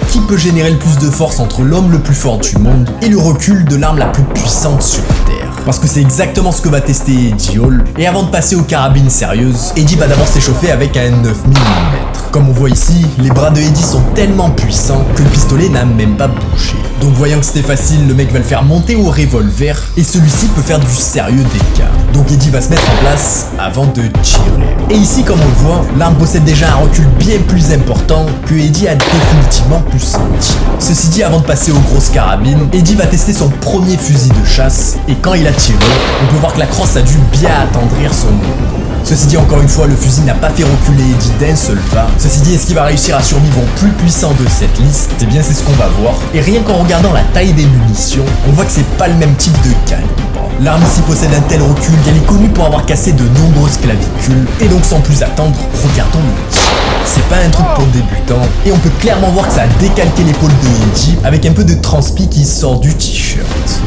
qui peut générer le plus de force entre l'homme le plus fort du monde et le recul de l'arme la plus puissante sur Terre. Parce que c'est exactement ce que va tester Eddie Hall. Et avant de passer aux carabines sérieuses, Eddie va d'abord s'échauffer avec un 9 mm. Comme on voit ici, les bras de Eddie sont tellement puissants que le pistolet n'a même pas bougé. Donc voyant que c'était facile, le mec va le faire monter au revolver et celui-ci peut faire du sérieux dégâts. Donc Eddie va se mettre en place avant de tirer. Et ici, comme on le voit, l'arme possède déjà un recul bien plus important que Eddie a définitivement pu sentir. Ceci dit, avant de passer aux grosses carabines, Eddie va tester son premier fusil de chasse et quand il a tiré, on peut voir que la crosse a dû bien attendrir son mouvement. Ceci dit, encore une fois, le fusil n'a pas fait reculer Eddie d'un seul pas. Ceci dit, est-ce qu'il va réussir à survivre au plus puissant de cette liste? Eh bien, c'est ce qu'on va voir. Et rien qu'en regardant la taille des munitions, on voit que c'est pas le même type de calibre. L'arme ici possède un tel recul qu'elle est connue pour avoir cassé de nombreuses clavicules. Et donc, sans plus attendre, regardons le tir. C'est pas un truc pour débutants, et on peut clairement voir que ça a décalqué l'épaule de Eddie avec un peu de transpi qui sort du t-shirt.